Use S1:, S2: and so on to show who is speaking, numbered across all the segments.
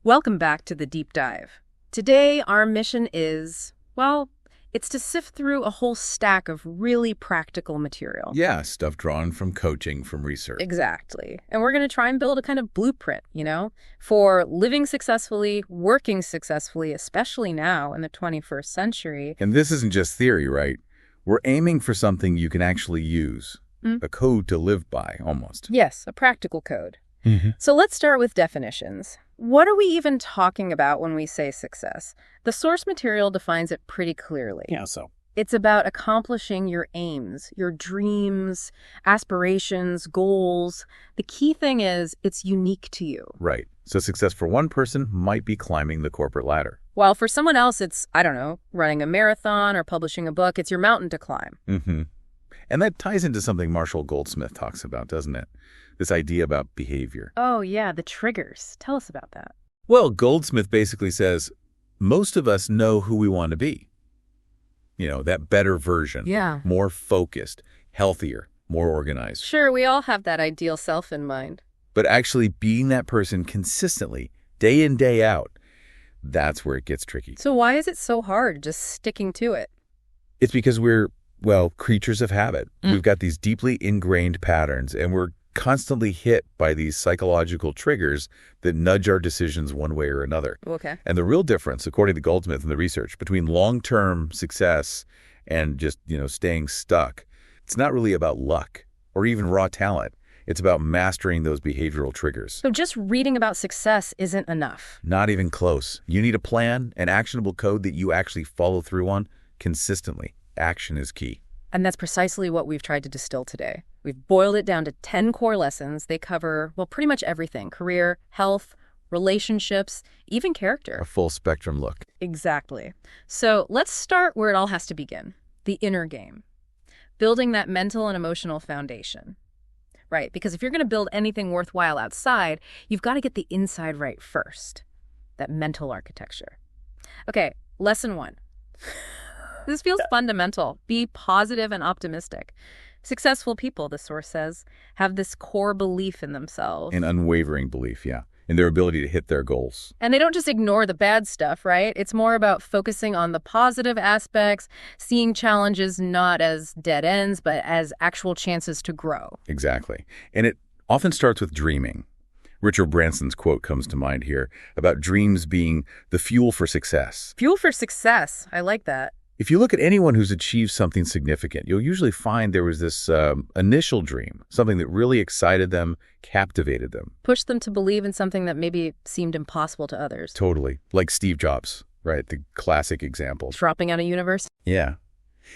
S1: Welcome back to the deep dive. Today, our mission is, well, it's to sift through a whole stack of really practical material.
S2: Yeah, stuff drawn from coaching, from research.
S1: Exactly. And we're going to try and build a kind of blueprint, for living successfully, working successfully, especially now in the 21st century.
S2: And this isn't just theory, right? We're aiming for something you can actually use. A code to live by, almost.
S1: Yes, a practical code. So let's start with definitions. What are we even talking about when we say success? The source material defines it pretty clearly.
S3: Yeah, so
S1: It's about accomplishing your aims, your dreams, aspirations, goals. The key thing is it's unique to you.
S2: Right. So success for one person might be climbing the corporate ladder.
S1: While for someone else, it's, running a marathon or publishing a book. It's your mountain to climb.
S2: And that ties into something Marshall Goldsmith talks about, doesn't it? This idea about behavior.
S1: Oh, yeah, the triggers. Tell us about that.
S2: Well, Goldsmith basically says most of us know who we want to be. That better version.
S1: Yeah.
S2: More focused, healthier, more organized.
S1: Sure, we all have that ideal self in mind.
S2: But actually being that person consistently, day in, day out, that's where it gets tricky.
S1: So why is it so hard just sticking to it?
S2: It's because we're, creatures of habit. We've got these deeply ingrained patterns, and we're constantly hit by these psychological triggers that nudge our decisions one way or another.
S1: Okay.
S2: And the real difference, according to Goldsmith and the research, between long-term success and just, staying stuck, it's not really about luck or even raw talent. It's about mastering those behavioral triggers.
S1: So just reading about success isn't enough.
S2: Not even close. You need a plan, an actionable code that you actually follow through on consistently. Action is key.
S1: And that's precisely what we've tried to distill today. We've boiled it down to 10 core lessons. They cover, pretty much everything: career, health, relationships, even character.
S2: A full spectrum look.
S1: Exactly. So let's start where it all has to begin, the inner game. Building that mental and emotional foundation. Right, because if you're going to build anything worthwhile outside, you've got to get the inside right first. That mental architecture. Okay, lesson 1. This feels fundamental. Be positive and optimistic. Successful people, the source says, have this core belief in themselves.
S2: An unwavering belief, yeah, in their ability to hit their goals.
S1: And they don't just ignore the bad stuff, right? It's more about focusing on the positive aspects, seeing challenges not as dead ends, but as actual chances to grow.
S2: Exactly. And it often starts with dreaming. Richard Branson's quote comes to mind here about dreams being the fuel for success.
S1: Fuel for success. I like that.
S2: If you look at anyone who's achieved something significant, you'll usually find there was this initial dream, something that really excited them, captivated them.
S1: Pushed them to believe in something that maybe seemed impossible to others.
S2: Totally. Like Steve Jobs, right? The classic example.
S1: Dropping out of university.
S2: Yeah.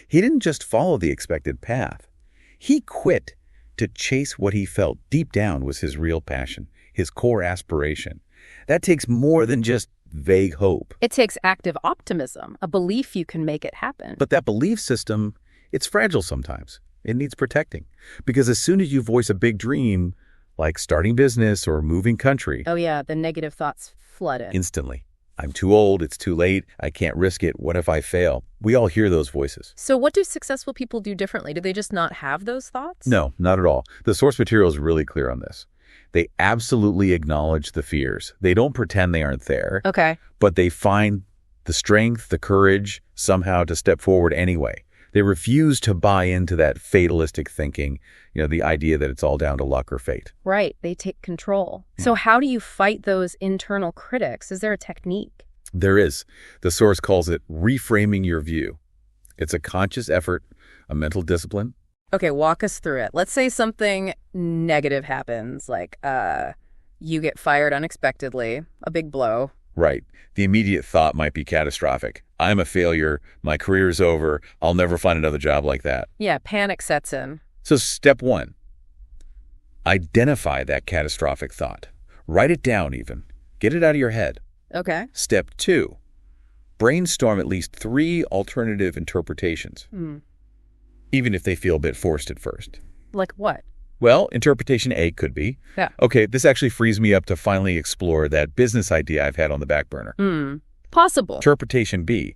S2: He didn't just follow the expected path. He quit to chase what he felt deep down was his real passion, his core aspiration. That takes more than just vague hope.
S1: It takes active optimism, a belief you can make it happen.
S2: But that belief system, it's fragile sometimes. It needs protecting. Because as soon as you voice a big dream, like starting business or moving country...
S1: Oh yeah, the negative thoughts flood in.
S2: Instantly. I'm too old, it's too late, I can't risk it, what if I fail? We all hear those voices.
S1: So what do successful people do differently? Do they just not have those thoughts?
S2: No, not at all. The source material is really clear on this. They absolutely acknowledge the fears. They don't pretend they aren't there.
S1: Okay.
S2: But they find the strength, the courage, somehow to step forward anyway. They refuse to buy into that fatalistic thinking, the idea that it's all down to luck or fate.
S1: Right. They take control. So how do you fight those internal critics? Is there a technique?
S2: There is. The source calls it reframing your view. It's a conscious effort, a mental discipline.
S1: Okay, walk us through it. Let's say something negative happens, like you get fired unexpectedly, a big blow.
S2: Right. The immediate thought might be catastrophic. I'm a failure. My career's over. I'll never find another job like that.
S1: Yeah, panic sets in.
S2: So step 1, identify that catastrophic thought. Write it down even. Get it out of your head.
S1: Okay.
S2: Step 2, brainstorm at least 3 alternative interpretations. Even if they feel a bit forced at first.
S1: Like what?
S2: Well, interpretation A could be, okay, this actually frees me up to finally explore that business idea I've had on the back burner.
S1: Possible.
S2: Interpretation B,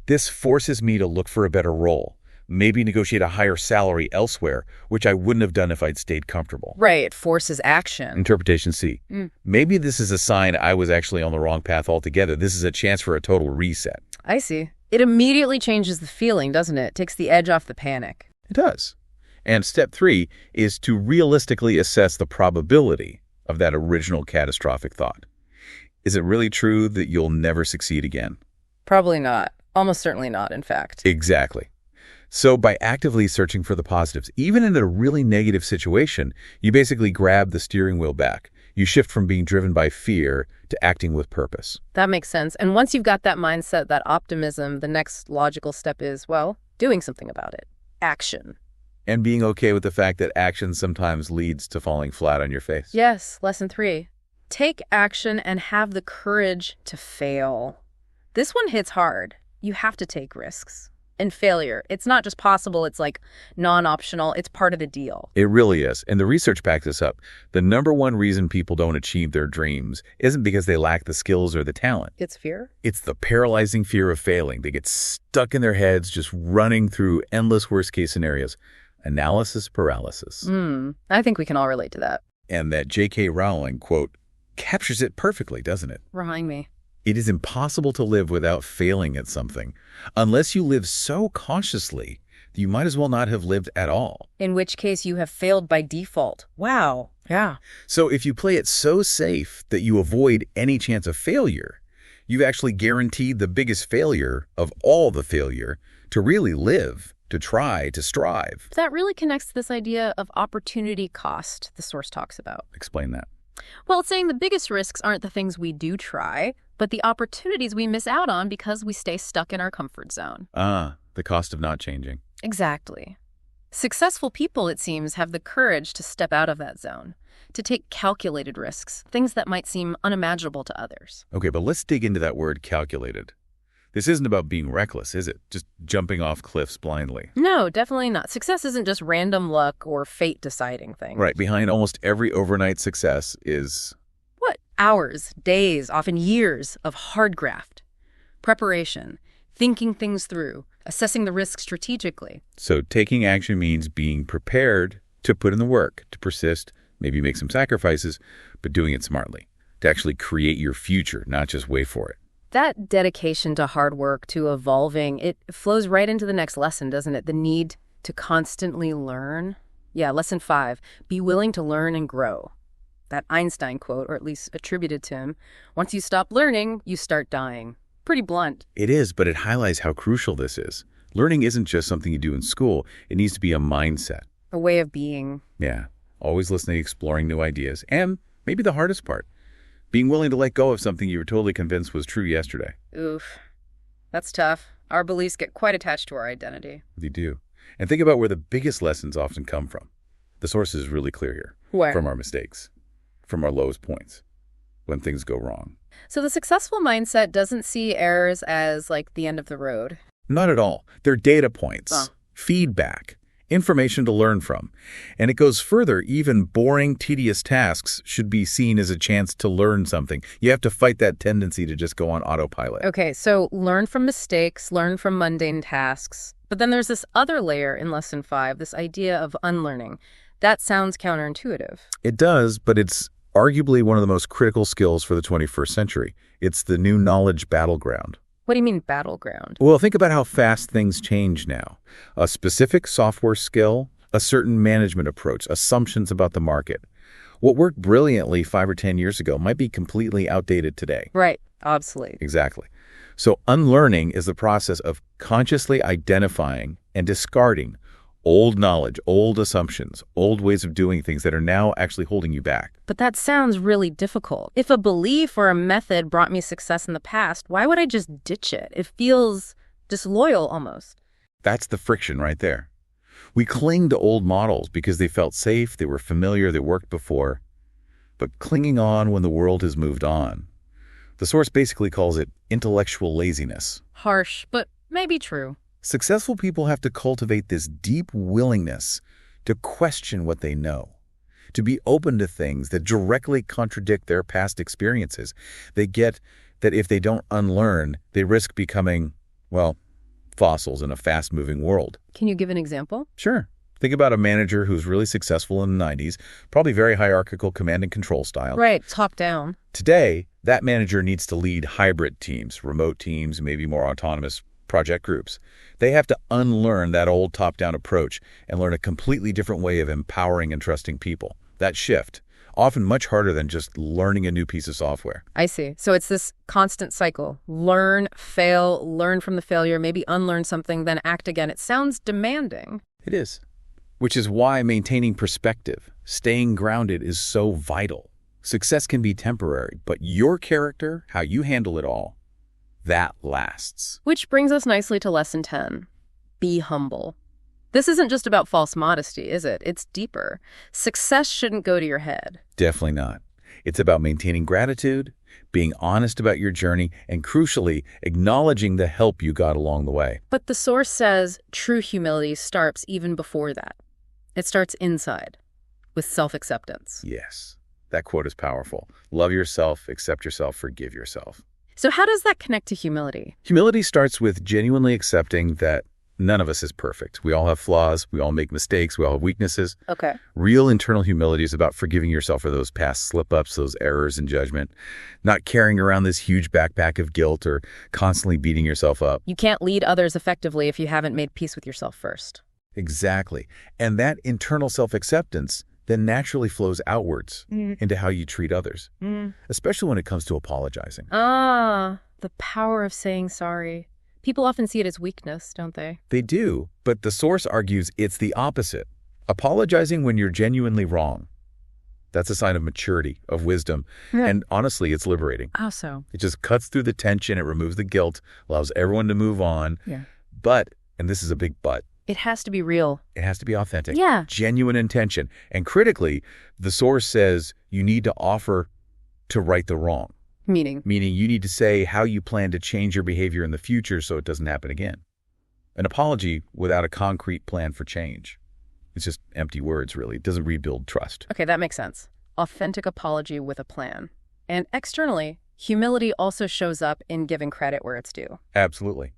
S2: this forces me to look for a better role, Maybe negotiate a higher salary elsewhere, which I wouldn't have done if I'd stayed comfortable.
S1: Right, it forces action.
S2: Interpretation C. Maybe this is a sign I was actually on the wrong path altogether. This is a chance for a total reset.
S1: I see. It immediately changes the feeling, doesn't it? It takes the edge off the panic.
S2: It does. And step 3 is to realistically assess the probability of that original catastrophic thought. Is it really true that you'll never succeed again?
S1: Probably not. Almost certainly not, in fact.
S2: Exactly. So by actively searching for the positives, even in a really negative situation, you basically grab the steering wheel back. You shift from being driven by fear to acting with purpose.
S1: That makes sense. And once you've got that mindset, that optimism, the next logical step is, well, doing something about it. Action.
S2: And being okay with the fact that action sometimes leads to falling flat on your face.
S1: Yes, lesson 3. Take action and have the courage to fail. This one hits hard. You have to take risks. And failure, it's not just possible, it's like non-optional, it's part of the deal.
S2: It really is. And the research backs this up. The number one reason people don't achieve their dreams isn't because they lack the skills or the talent.
S1: It's fear?
S2: It's the paralyzing fear of failing. They get stuck in their heads just running through endless worst-case scenarios. Analysis paralysis.
S1: I think we can all relate to that.
S2: And that J.K. Rowling, quote, captures it perfectly, doesn't it?
S1: Remind me.
S2: It is impossible to live without failing at something, unless you live so consciously that you might as well not have lived at all.
S1: In which case you have failed by default. Wow. Yeah.
S2: So if you play it so safe that you avoid any chance of failure, you've actually guaranteed the biggest failure of all the failure to really live, to try, to strive.
S1: That really connects to this idea of opportunity cost the source talks about.
S2: Explain that.
S1: Well, it's saying the biggest risks aren't the things we do try, but the opportunities we miss out on because we stay stuck in our comfort zone.
S2: The cost of not changing.
S1: Exactly. Successful people, it seems, have the courage to step out of that zone, to take calculated risks, things that might seem unimaginable to others.
S2: Okay, but let's dig into that word calculated. This isn't about being reckless, is it? Just jumping off cliffs blindly.
S1: No, definitely not. Success isn't just random luck or fate deciding things.
S2: Right. Behind almost every overnight success is...
S1: What? Hours, days, often years of hard graft, preparation, thinking things through, assessing the risk strategically.
S2: So taking action means being prepared to put in the work, to persist, maybe make some sacrifices, but doing it smartly, to actually create your future, not just wait for it.
S1: That dedication to hard work, to evolving, it flows right into the next lesson, doesn't it? The need to constantly learn. Yeah, lesson 5, be willing to learn and grow. That Einstein quote, or at least attributed to him, once you stop learning, you start dying. Pretty blunt.
S2: It is, but it highlights how crucial this is. Learning isn't just something you do in school. It needs to be a mindset.
S1: A way of being.
S2: Yeah, always listening, exploring new ideas, and maybe the hardest part, being willing to let go of something you were totally convinced was true yesterday.
S1: Oof. That's tough. Our beliefs get quite attached to our identity.
S2: They do. And think about where the biggest lessons often come from. The source is really clear here.
S1: Where?
S2: From our mistakes. From our lowest points. When things go wrong.
S1: So the successful mindset doesn't see errors as like the end of the road.
S2: Not at all. They're data points. Feedback. Information to learn from. And it goes further. Even boring, tedious tasks should be seen as a chance to learn something. You have to fight that tendency to just go on autopilot.
S1: Okay, so learn from mistakes, learn from mundane tasks. But then there's this other layer in lesson 5, this idea of unlearning. That sounds counterintuitive.
S2: It does, but it's arguably one of the most critical skills for the 21st century. It's the new knowledge battleground.
S1: What do you mean battleground?
S2: Well, think about how fast things change now. A specific software skill, a certain management approach, assumptions about the market. What worked brilliantly 5 or 10 years ago might be completely outdated today.
S1: Right. Obsolete.
S2: Exactly. So unlearning is the process of consciously identifying and discarding old knowledge, old assumptions, old ways of doing things that are now actually holding you back.
S1: But that sounds really difficult. If a belief or a method brought me success in the past, why would I just ditch it? It feels disloyal almost.
S2: That's the friction right there. We cling to old models because they felt safe, they were familiar, they worked before. But clinging on when the world has moved on. The source basically calls it intellectual laziness.
S1: Harsh, but maybe true.
S2: Successful people have to cultivate this deep willingness to question what they know, to be open to things that directly contradict their past experiences. They get that if they don't unlearn, they risk becoming, well, fossils in a fast-moving world.
S1: Can you give an example?
S2: Sure. Think about a manager who's really successful in the 90s, probably very hierarchical command and control style.
S1: Right, top down.
S2: Today, that manager needs to lead hybrid teams, remote teams, maybe more autonomous project groups. They have to unlearn that old top-down approach and learn a completely different way of empowering and trusting people. That shift, often much harder than just learning a new piece of software.
S1: I see. So it's this constant cycle. Learn, fail, learn from the failure, maybe unlearn something, then act again. It sounds demanding.
S2: It is. Which is why maintaining perspective, staying grounded is so vital. Success can be temporary, but your character, how you handle it all, that lasts.
S1: Which brings us nicely to lesson 10. Be humble. This isn't just about false modesty, is it? It's deeper. Success shouldn't go to your head.
S2: Definitely not. It's about maintaining gratitude, being honest about your journey, and crucially, acknowledging the help you got along the way.
S1: But the source says true humility starts even before that. It starts inside, with self-acceptance.
S2: Yes, that quote is powerful. Love yourself, accept yourself, forgive yourself.
S1: So how does that connect to humility?
S2: Humility starts with genuinely accepting that none of us is perfect. We all have flaws. We all make mistakes. We all have weaknesses.
S1: Okay.
S2: Real internal humility is about forgiving yourself for those past slip-ups, those errors in judgment, not carrying around this huge backpack of guilt or constantly beating yourself up.
S1: You can't lead others effectively if you haven't made peace with yourself first.
S2: Exactly. And that internal self-acceptance then naturally flows outwards into how you treat others, especially when it comes to apologizing.
S1: Ah, the power of saying sorry. People often see it as weakness, don't they?
S2: They do, but the source argues it's the opposite. Apologizing when you're genuinely wrong. That's a sign of maturity, of wisdom, and honestly, it's liberating.
S1: How so?
S2: It just cuts through the tension, it removes the guilt, allows everyone to move on.
S1: Yeah.
S2: But, and this is a big but,
S1: it has to be real.
S2: it has to be authentic.
S1: Yeah.
S2: Genuine intention. And critically, the source says you need to offer to right the wrong.
S1: Meaning
S2: You need to say how you plan to change your behavior in the future so it doesn't happen again. An apology without a concrete plan for change. It's just empty words, really. It doesn't rebuild trust.
S1: Okay, that makes sense. Authentic apology with a plan. And externally, humility also shows up in giving credit where it's due.
S2: Absolutely.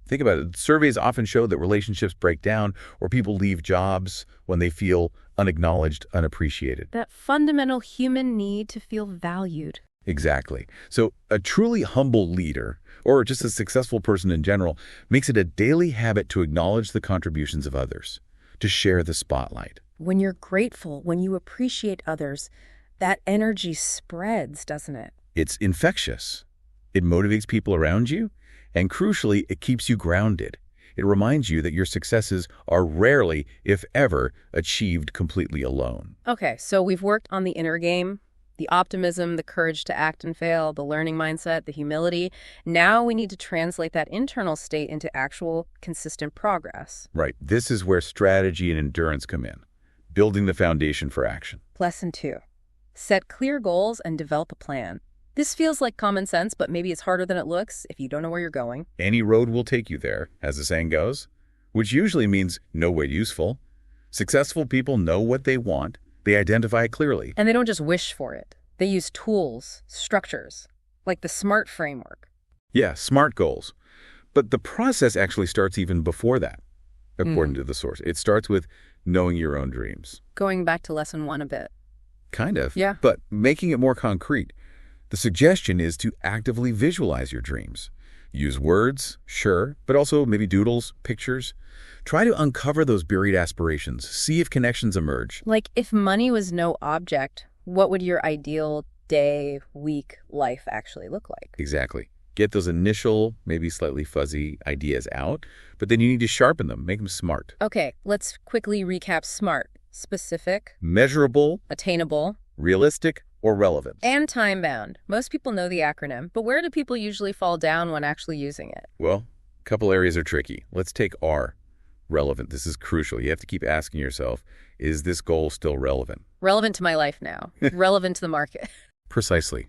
S2: Think about it. Surveys often show that relationships break down or people leave jobs when they feel unacknowledged, unappreciated.
S1: That fundamental human need to feel valued.
S2: Exactly. So a truly humble leader, or just a successful person in general, makes it a daily habit to acknowledge the contributions of others, to share the spotlight.
S1: When you're grateful, when you appreciate others, that energy spreads, doesn't it?
S2: It's infectious. It motivates people around you, and crucially, it keeps you grounded. It reminds you that your successes are rarely, if ever, achieved completely alone.
S1: Okay, so we've worked on the inner game, the optimism, the courage to act and fail, the learning mindset, the humility. Now we need to translate that internal state into actual, consistent progress.
S2: Right. This is where strategy and endurance come in, building the foundation for action.
S1: Lesson 2. Set clear goals and develop a plan. This feels like common sense, but maybe it's harder than it looks if you don't know where you're going.
S2: Any road will take you there, as the saying goes, which usually means no way useful. Successful people know what they want. They identify it clearly.
S1: And they don't just wish for it. They use tools, structures, like the SMART framework.
S2: Yeah, SMART goals. But the process actually starts even before that, according to the source. It starts with knowing your own dreams.
S1: Going back to lesson 1 a bit.
S2: Kind of.
S1: Yeah.
S2: But making it more concrete. The suggestion is to actively visualize your dreams. Use words, sure, but also maybe doodles, pictures. Try to uncover those buried aspirations. See if connections emerge.
S1: Like, if money was no object, what would your ideal day, week, life actually look like?
S2: Exactly. Get those initial, maybe slightly fuzzy ideas out, but then you need to sharpen them, make them smart.
S1: Okay, let's quickly recap SMART. Specific,
S2: Measurable,
S1: attainable,
S2: realistic, or relevant.
S1: and time-bound. Most people know the acronym, but where do people usually fall down when actually using it?
S2: Well, a couple areas are tricky. Let's take R, relevant. This is crucial. You have to keep asking yourself, is this goal still relevant?
S1: Relevant to my life now. Relevant to the market.
S2: Precisely.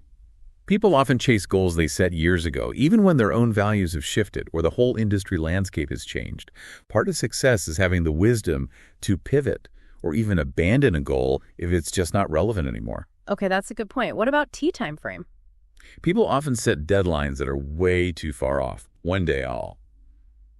S2: People often chase goals they set years ago, even when their own values have shifted or the whole industry landscape has changed. Part of success is having the wisdom to pivot or even abandon a goal if it's just not relevant anymore.
S1: Okay, that's a good point. What about T time frame?
S2: People often set deadlines that are way too far off. One day I'll.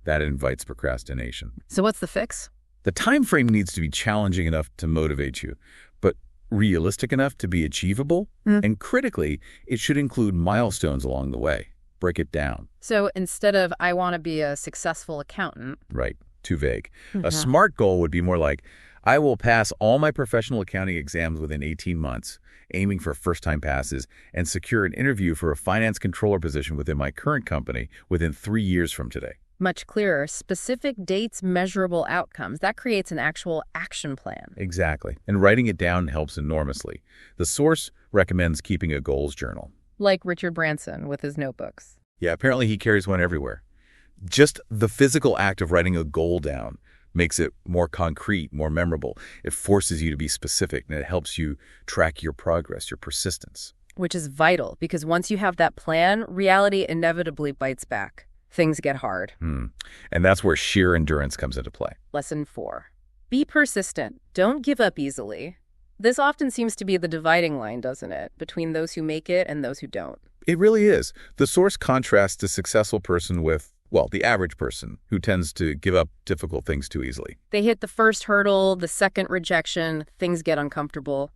S2: That invites procrastination.
S1: So what's the fix?
S2: The time frame needs to be challenging enough to motivate you, but realistic enough to be achievable. And critically, it should include milestones along the way. Break it down.
S1: So instead of, I want to be a successful accountant.
S2: Right. Too vague. A smart goal would be more like, I will pass all my professional accounting exams within 18 months, aiming for first-time passes, and secure an interview for a finance controller position within my current company within 3 years from today.
S1: Much clearer, specific dates, measurable outcomes. That creates an actual action plan.
S2: Exactly. And writing it down helps enormously. The source recommends keeping a goals journal.
S1: Like Richard Branson with his notebooks.
S2: Yeah, apparently he carries one everywhere. Just the physical act of writing a goal down makes it more concrete, more memorable. It forces you to be specific, and it helps you track your progress, your persistence.
S1: Which is vital, because once you have that plan, reality inevitably bites back. Things get hard.
S2: And that's where sheer endurance comes into play.
S1: Lesson 4. Be persistent. Don't give up easily. This often seems to be the dividing line, doesn't it, between those who make it and those who don't.
S2: It really is. The source contrasts the successful person with, well, the average person who tends to give up difficult things too easily.
S1: They hit the first hurdle, the second rejection, things get uncomfortable,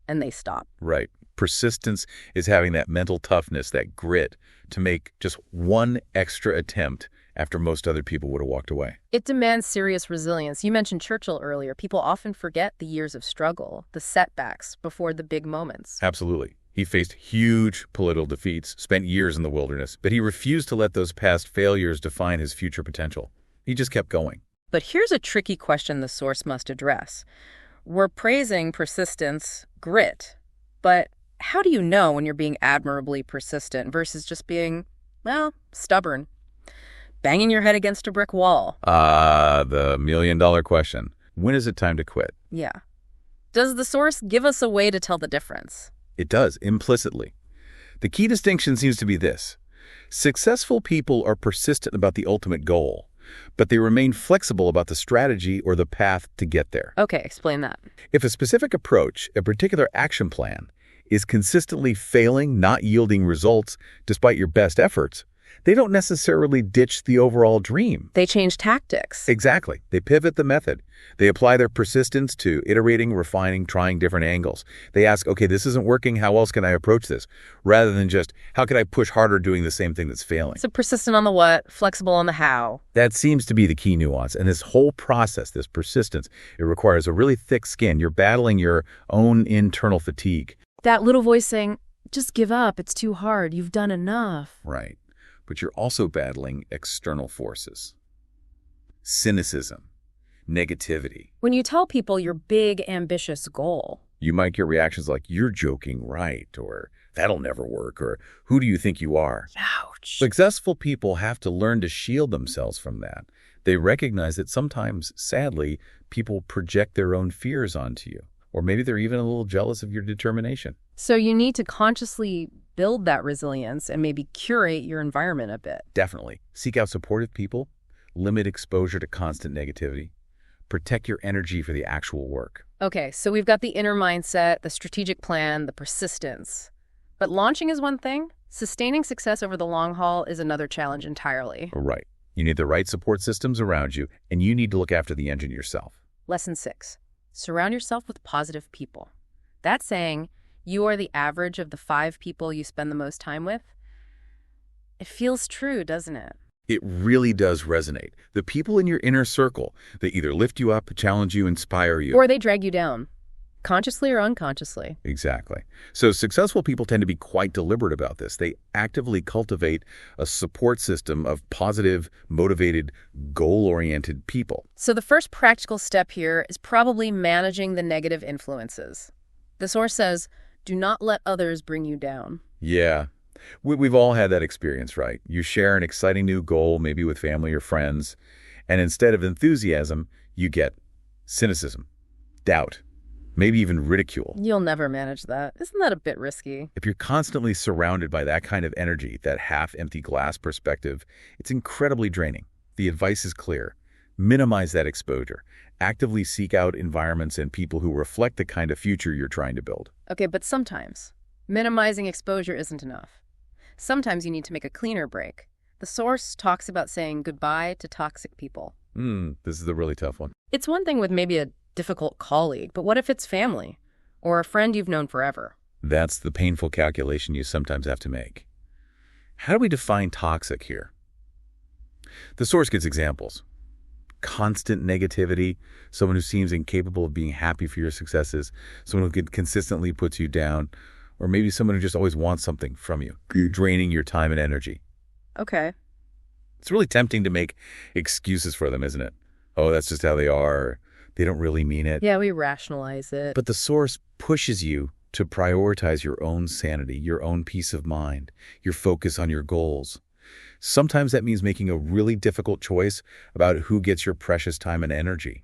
S1: and they stop.
S2: Right. Persistence is having that mental toughness, that grit, to make just one extra attempt after most other people would have walked away.
S1: It demands serious resilience. You mentioned Churchill earlier. People often forget the years of struggle, the setbacks before the big moments.
S2: Absolutely. He faced huge political defeats, spent years in the wilderness, but he refused to let those past failures define his future potential. He just kept going.
S1: But here's a tricky question the source must address. We're praising persistence, grit, but how do you know when you're being admirably persistent versus just being, well, stubborn? Banging your head against a brick wall.
S2: The million-dollar question. When is it time to quit?
S1: Yeah. Does the source give us a way to tell the difference?
S2: It does, implicitly. The key distinction seems to be this. Successful people are persistent about the ultimate goal, but they remain flexible about the strategy or the path to get there.
S1: Okay, explain that.
S2: If a specific approach, a particular action plan, is consistently failing, not yielding results despite your best efforts, they don't necessarily ditch the overall dream.
S1: They change tactics.
S2: Exactly. They pivot the method. They apply their persistence to iterating, refining, trying different angles. They ask, okay, this isn't working. How else can I approach this? Rather than just, how can I push harder doing the same thing that's failing?
S1: So persistent on the what, flexible on the how.
S2: That seems to be the key nuance. And this whole process, this persistence, it requires a really thick skin. You're battling your own internal fatigue.
S1: That little voice saying, just give up. It's too hard. You've done enough.
S2: Right. But you're also battling external forces. Cynicism, negativity.
S1: When you tell people your big, ambitious goal,
S2: you might get reactions like, you're joking, right? Or, that'll never work. Or, who do you think you are?
S1: Ouch.
S2: Successful people have to learn to shield themselves from that. They recognize that sometimes, sadly, people project their own fears onto you. Or maybe they're even a little jealous of your determination.
S1: So you need to consciously build that resilience and maybe curate your environment a bit.
S2: Definitely. Seek out supportive people, limit exposure to constant negativity, protect your energy for the actual work.
S1: Okay, so we've got the inner mindset, the strategic plan, the persistence. But launching is one thing. Sustaining success over the long haul is another challenge entirely.
S2: Right. You need the right support systems around you, and you need to look after the engine yourself.
S1: Lesson 6. Surround yourself with positive people. That's saying you are the average of the 5 people you spend the most time with. It feels true, doesn't it?
S2: It really does resonate. The people in your inner circle, they either lift you up, challenge you, inspire you.
S1: Or they drag you down, consciously or unconsciously.
S2: Exactly. So successful people tend to be quite deliberate about this. They actively cultivate a support system of positive, motivated, goal-oriented people.
S1: So the first practical step here is probably managing the negative influences. The source says, do not let others bring you down.
S2: Yeah. We've all had that experience, right? You share an exciting new goal, maybe with family or friends, and instead of enthusiasm, you get cynicism, doubt, maybe even ridicule.
S1: You'll never manage that. Isn't that a bit risky?
S2: If you're constantly surrounded by that kind of energy, that half-empty glass perspective, it's incredibly draining. The advice is clear. Minimize that exposure. Actively seek out environments and people who reflect the kind of future you're trying to build.
S1: Okay, but sometimes minimizing exposure isn't enough. Sometimes you need to make a cleaner break. The source talks about saying goodbye to toxic people.
S2: This is a really tough one.
S1: It's one thing with maybe a difficult colleague, but what if it's family or a friend you've known forever?
S2: That's the painful calculation you sometimes have to make. How do we define toxic here? The source gives examples. Constant negativity, someone who seems incapable of being happy for your successes, someone who consistently puts you down, or maybe someone who just always wants something from you, draining your time and energy.
S1: Okay.
S2: It's really tempting to make excuses for them, isn't it? Oh, that's just how they are. They don't really mean it.
S1: Yeah, we rationalize it.
S2: But the source pushes you to prioritize your own sanity, your own peace of mind, your focus on your goals. Sometimes that means making a really difficult choice about who gets your precious time and energy.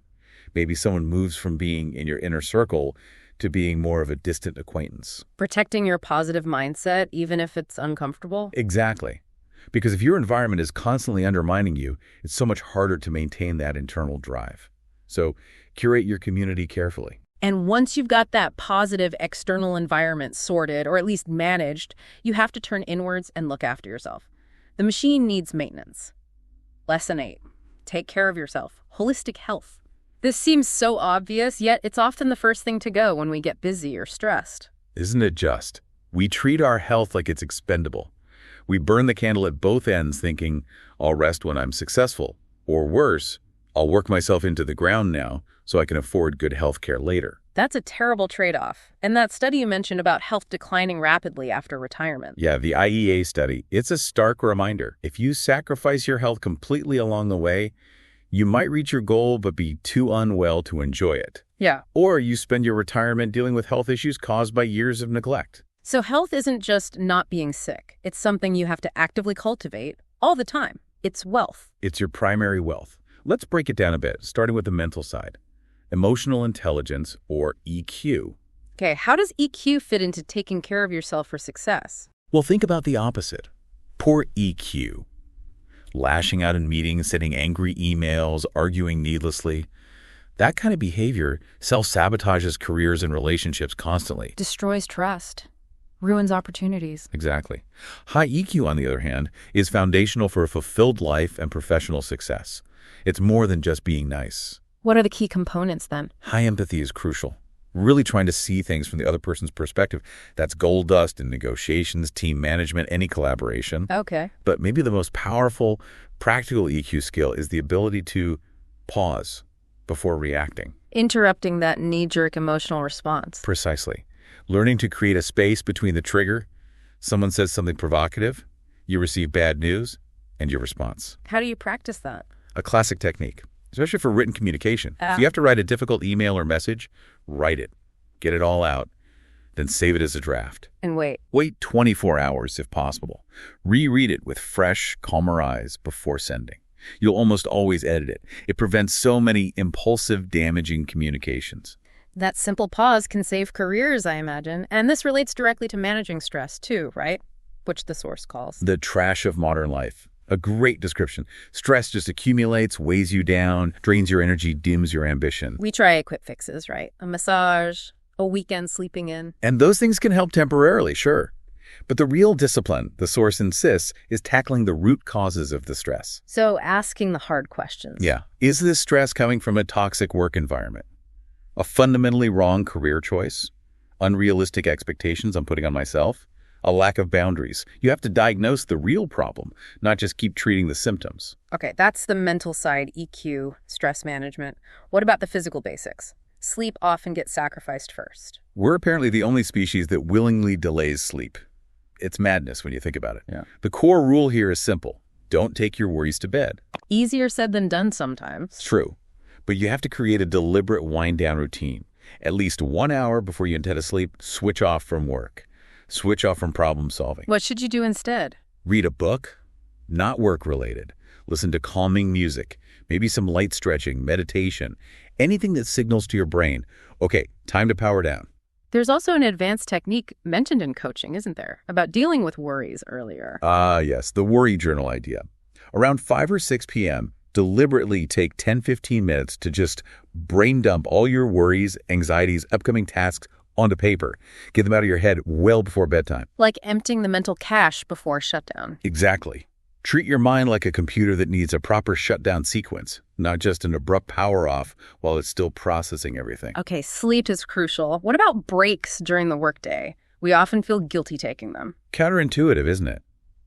S2: Maybe someone moves from being in your inner circle to being more of a distant acquaintance.
S1: Protecting your positive mindset, even if it's uncomfortable?
S2: Exactly. Because if your environment is constantly undermining you, it's so much harder to maintain that internal drive. So curate your community carefully.
S1: And once you've got that positive external environment sorted, or at least managed, you have to turn inwards and look after yourself. The machine needs maintenance. Lesson 8. Take care of yourself. Holistic health. This seems so obvious, yet it's often the first thing to go when we get busy or stressed.
S2: Isn't it just? We treat our health like it's expendable. We burn the candle at both ends thinking, I'll rest when I'm successful. Or worse, I'll work myself into the ground now so I can afford good health care later.
S1: That's a terrible trade-off. And that study you mentioned about health declining rapidly after retirement.
S2: Yeah, the IEA study, it's a stark reminder. If you sacrifice your health completely along the way, you might reach your goal but be too unwell to enjoy it.
S1: Yeah.
S2: Or you spend your retirement dealing with health issues caused by years of neglect.
S1: So health isn't just not being sick. It's something you have to actively cultivate all the time. It's wealth.
S2: It's your primary wealth. Let's break it down a bit, starting with the mental side. Emotional intelligence, or EQ.
S1: Okay, how does EQ fit into taking care of yourself for success?
S2: Well, think about the opposite. Poor EQ. Lashing out in meetings, sending angry emails, arguing needlessly. That kind of behavior self-sabotages careers and relationships constantly.
S1: Destroys trust. Ruins opportunities.
S2: Exactly. High EQ, on the other hand, is foundational for a fulfilled life and professional success. It's more than just being nice.
S1: What are the key components then?
S2: High empathy is crucial. Really trying to see things from the other person's perspective. That's gold dust in negotiations, team management, any collaboration.
S1: Okay.
S2: But maybe the most powerful, practical EQ skill is the ability to pause before reacting.
S1: Interrupting that knee-jerk emotional response.
S2: Precisely. Learning to create a space between the trigger, someone says something provocative, you receive bad news, and your response.
S1: How do you practice that?
S2: A classic technique, especially for written communication. If you have to write a difficult email or message, write it. Get it all out. Then save it as a draft.
S1: And wait.
S2: Wait 24 hours if possible. Reread it with fresh, calmer eyes before sending. You'll almost always edit it. It prevents so many impulsive, damaging communications.
S1: That simple pause can save careers, I imagine. And this relates directly to managing stress too, right? Which the source calls
S2: the trash of modern life. A great description. Stress just accumulates, weighs you down, drains your energy, dims your ambition.
S1: We try quick fixes, right? A massage, a weekend sleeping in.
S2: And those things can help temporarily, sure. But the real discipline, the source insists, is tackling the root causes of the stress.
S1: So asking the hard questions.
S2: Yeah. Is this stress coming from a toxic work environment? A fundamentally wrong career choice? Unrealistic expectations I'm putting on myself? A lack of boundaries? You have to diagnose the real problem, not just keep treating the symptoms.
S1: Okay, that's the mental side, EQ, stress management. What about the physical basics? Sleep often gets sacrificed first.
S2: We're apparently the only species that willingly delays sleep. It's madness when you think about it.
S3: Yeah.
S2: The core rule here is simple. Don't take your worries to bed.
S1: Easier said than done sometimes.
S2: True. But you have to create a deliberate wind-down routine. At least 1 hour before you intend to sleep, switch off from work. Switch off from problem solving.
S1: What should you do instead?
S2: Read a book, not work-related. Listen to calming music, maybe some light stretching, meditation, anything that signals to your brain, okay, time to power down.
S1: There's also an advanced technique mentioned in coaching, isn't there, about dealing with worries earlier?
S2: Yes, the worry journal idea. Around 5 or 6 p.m., deliberately take 10-15 minutes to just brain dump all your worries, anxieties, upcoming tasks onto paper. Get them out of your head well before bedtime.
S1: Like emptying the mental cache before shutdown.
S2: Exactly. Treat your mind like a computer that needs a proper shutdown sequence, not just an abrupt power off while it's still processing everything.
S1: Okay, sleep is crucial. What about breaks during the workday? We often feel guilty taking them.
S2: Counterintuitive, isn't it?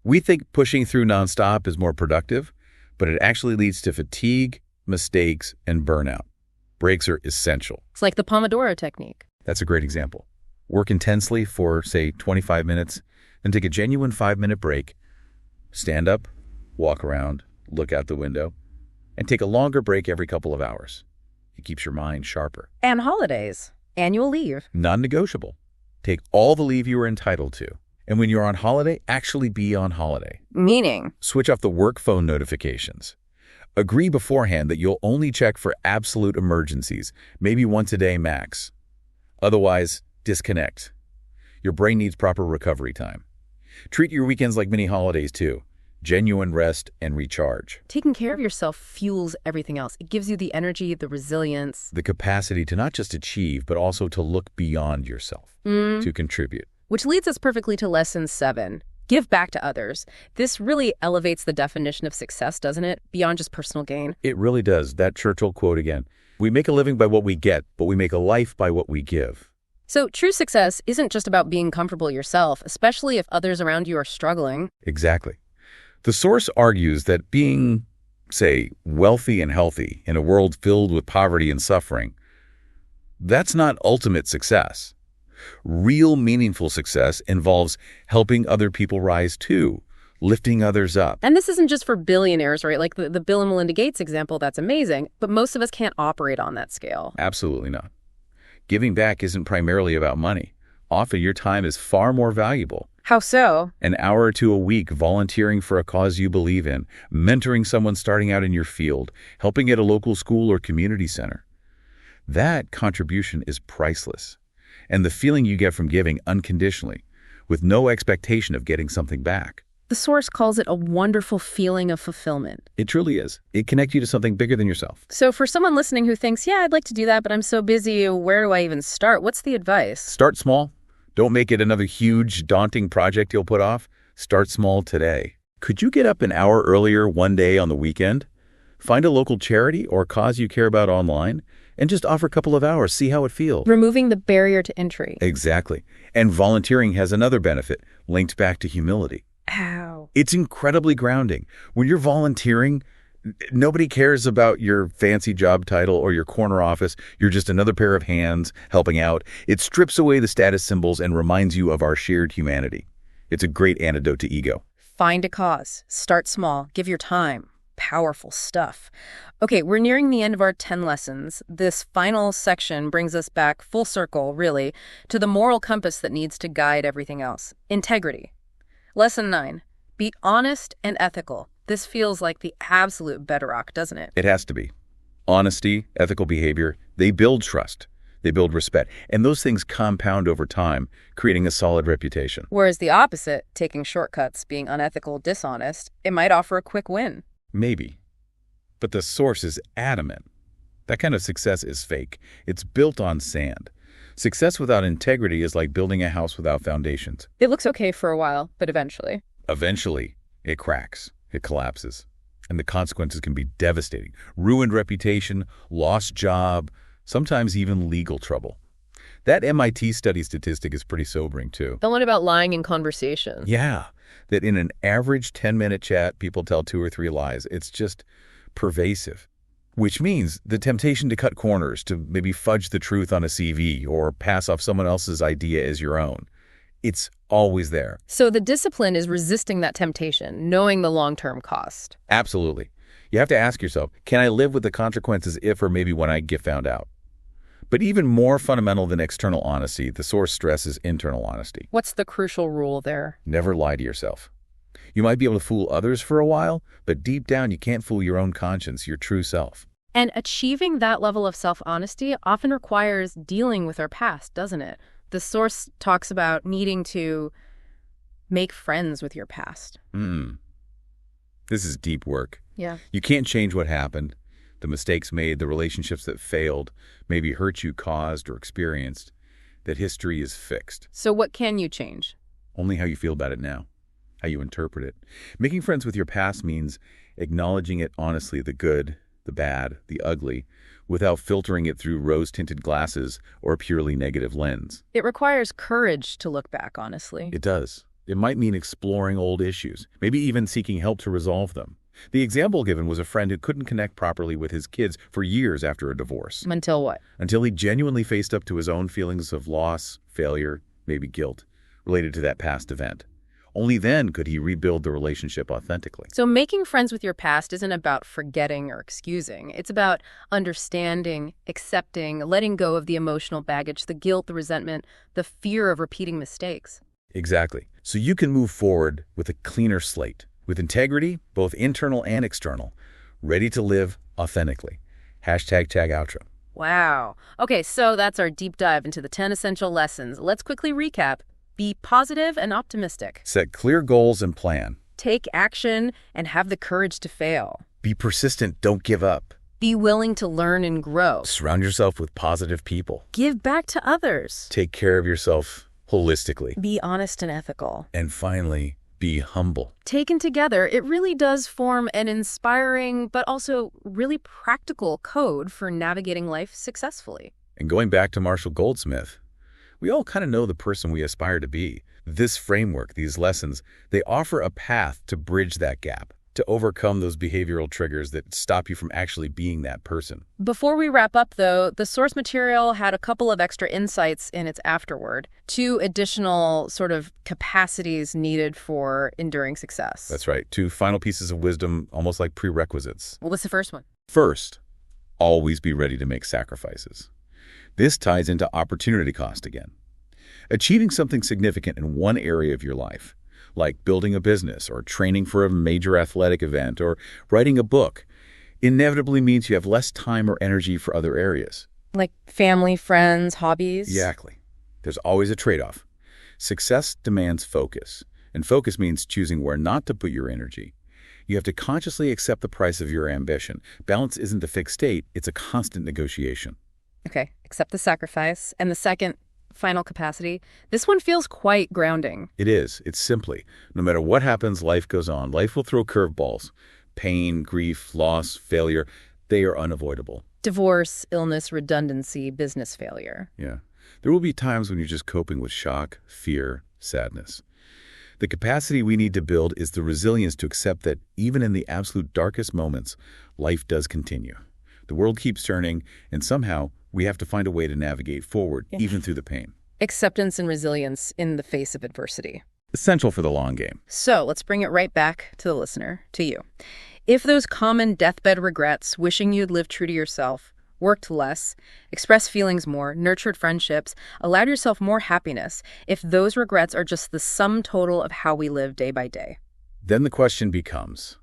S2: We think pushing through nonstop is more productive, but it actually leads to fatigue, mistakes, and burnout. Breaks are essential.
S1: It's like the Pomodoro technique.
S2: That's a great example. Work intensely for, say, 25 minutes, then take a genuine 5-minute break. Stand up, walk around, look out the window, and take a longer break every couple of hours. It keeps your mind sharper.
S1: And holidays. Annual leave.
S2: Non-negotiable. Take all the leave you are entitled to. And when you're on holiday, actually be on holiday.
S1: Meaning?
S2: Switch off the work phone notifications. Agree beforehand that you'll only check for absolute emergencies, maybe once a day max. Otherwise, disconnect. Your brain needs proper recovery time. Treat your weekends like mini holidays too. Genuine rest and recharge.
S1: Taking care of yourself fuels everything else. It gives you the energy, the resilience.
S2: The capacity to not just achieve, but also to look beyond yourself, to contribute.
S1: Which leads us perfectly to lesson 7. Give back to others. This really elevates the definition of success, doesn't it? Beyond just personal gain.
S2: It really does. That Churchill quote again. We make a living by what we get, but we make a life by what we give.
S1: So true success isn't just about being comfortable yourself, especially if others around you are struggling.
S2: Exactly. The source argues that being, say, wealthy and healthy in a world filled with poverty and suffering, that's not ultimate success. Real meaningful success involves helping other people rise too, lifting others up.
S1: And this isn't just for billionaires, right? Like the Bill and Melinda Gates example, that's amazing, but most of us can't operate on that scale.
S2: Absolutely not. Giving back isn't primarily about money. Often your time is far more valuable.
S1: How so?
S2: An hour or two a week volunteering for a cause you believe in, mentoring someone starting out in your field, helping at a local school or community center. That contribution is priceless. And the feeling you get from giving unconditionally, with no expectation of getting something back.
S1: The source calls it a wonderful feeling of fulfillment.
S2: It truly is. It connects you to something bigger than yourself.
S1: So for someone listening who thinks, yeah, I'd like to do that, but I'm so busy, where do I even start? What's the advice?
S2: Start small. Don't make it another huge, daunting project you'll put off. Start small today. Could you get up an hour earlier one day on the weekend? Find a local charity or cause you care about online and just offer a couple of hours. See how it feels.
S1: Removing the barrier to entry.
S2: Exactly. And volunteering has another benefit linked back to humility.
S1: How?
S2: It's incredibly grounding. When you're volunteering, nobody cares about your fancy job title or your corner office. You're just another pair of hands helping out. It strips away the status symbols and reminds you of our shared humanity. It's a great antidote to ego.
S1: Find a cause. Start small. Give your time. Powerful stuff. Okay, we're nearing the end of our 10 lessons. This final section brings us back full circle, really, to the moral compass that needs to guide everything else. Integrity. Lesson 9. Be honest and ethical. This feels like the absolute bedrock, doesn't it?
S2: It has to be. Honesty, ethical behavior, they build trust. They build respect. And those things compound over time, creating a solid reputation.
S1: Whereas the opposite, taking shortcuts, being unethical, dishonest, it might offer a quick win.
S2: Maybe. But the source is adamant. That kind of success is fake. It's built on sand. Success without integrity is like building a house without foundations.
S1: It looks okay for a while, but eventually.
S2: Eventually, it cracks. It collapses. And the consequences can be devastating. Ruined reputation, lost job, sometimes even legal trouble. That MIT study statistic is pretty sobering, too.
S1: The one about lying in conversation.
S2: Yeah, that in an average 10-minute chat, people tell 2 or 3 lies. It's just pervasive. Which means the temptation to cut corners, to maybe fudge the truth on a CV or pass off someone else's idea as your own. It's always there.
S1: So the discipline is resisting that temptation, knowing the long-term cost.
S2: Absolutely. You have to ask yourself, can I live with the consequences if or maybe when I get found out? But even more fundamental than external honesty, the source stresses internal honesty.
S1: What's the crucial rule there?
S2: Never lie to yourself. You might be able to fool others for a while, but deep down you can't fool your own conscience, your true self.
S1: And achieving that level of self-honesty often requires dealing with our past, doesn't it? The source talks about needing to make friends with your past.
S2: This is deep work.
S1: Yeah.
S2: You can't change what happened, the mistakes made, the relationships that failed, maybe hurt you caused or experienced. That history is fixed.
S1: So what can you change?
S2: Only how you feel about it now. how you interpret it. Making friends with your past means acknowledging it honestly, the good, the bad, the ugly, without filtering it through rose-tinted glasses or a purely negative lens.
S1: It requires courage to look back, honestly.
S2: It does. It might mean exploring old issues, maybe even seeking help to resolve them. The example given was a friend who couldn't connect properly with his kids for years after a divorce.
S1: Until what?
S2: Until he genuinely faced up to his own feelings of loss, failure, maybe guilt, related to that past event. Only then could he rebuild the relationship authentically.
S1: So making friends with your past isn't about forgetting or excusing. It's about understanding, accepting, letting go of the emotional baggage, the guilt, the resentment, the fear of repeating mistakes.
S2: Exactly. So you can move forward with a cleaner slate, with integrity, both internal and external, ready to live authentically. Hashtag tag outro.
S1: Wow. Okay, so that's our deep dive into the 10 essential lessons. Let's quickly recap. Be positive and optimistic.
S2: Set clear goals and plan.
S1: Take action and have the courage to fail.
S2: Be persistent, don't give up.
S1: Be willing to learn and grow.
S2: Surround yourself with positive people.
S1: Give back to others.
S2: Take care of yourself holistically.
S1: Be honest and ethical.
S2: And finally, be humble.
S1: Taken together, it really does form an inspiring but also really practical code for navigating life successfully.
S2: And going back to Marshall Goldsmith, we all kind of know the person we aspire to be. This framework, these lessons, they offer a path to bridge that gap, to overcome those behavioral triggers that stop you from actually being that person.
S1: Before we wrap up, though, the source material had a couple of extra insights in its afterword, 2 additional sort of capacities needed for enduring success.
S2: That's right. 2 final pieces of wisdom, almost like prerequisites.
S1: What was the first one?
S2: First, always be ready to make sacrifices. This ties into opportunity cost again. Achieving something significant in one area of your life, like building a business or training for a major athletic event or writing a book, inevitably means you have less time or energy for other areas.
S1: Like family, friends, hobbies?
S2: Exactly. There's always a trade-off. Success demands focus, and focus means choosing where not to put your energy. You have to consciously accept the price of your ambition. Balance isn't a fixed state, it's a constant negotiation.
S1: Okay, accept the sacrifice. And the second, final capacity, this one feels quite grounding.
S2: It is. It's simply, no matter what happens, life goes on. Life will throw curveballs. Pain, grief, loss, failure, they are unavoidable.
S1: Divorce, illness, redundancy, business failure.
S2: Yeah. There will be times when you're just coping with shock, fear, sadness. The capacity we need to build is the resilience to accept that even in the absolute darkest moments, life does continue. The world keeps turning, and somehow we have to find a way to navigate forward, even through the pain.
S1: Acceptance and resilience in the face of adversity.
S2: Essential for the long game.
S1: So let's bring it right back to the listener, to you. If those common deathbed regrets, wishing you'd lived true to yourself, worked less, expressed feelings more, nurtured friendships, allowed yourself more happiness, if those regrets are just the sum total of how we live day by day,
S2: then the question becomes,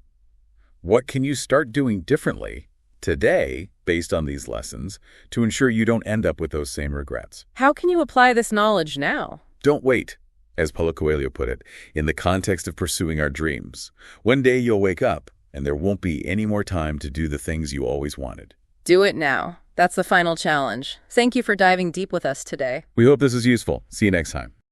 S2: what can you start doing differently today, based on these lessons, to ensure you don't end up with those same regrets?
S1: How can you apply this knowledge now?
S2: Don't wait, as Paulo Coelho put it, in the context of pursuing our dreams. One day you'll wake up, and there won't be any more time to do the things you always wanted.
S1: Do it now. That's the final challenge. Thank you for diving deep with us today.
S2: We hope this is useful. See you next time.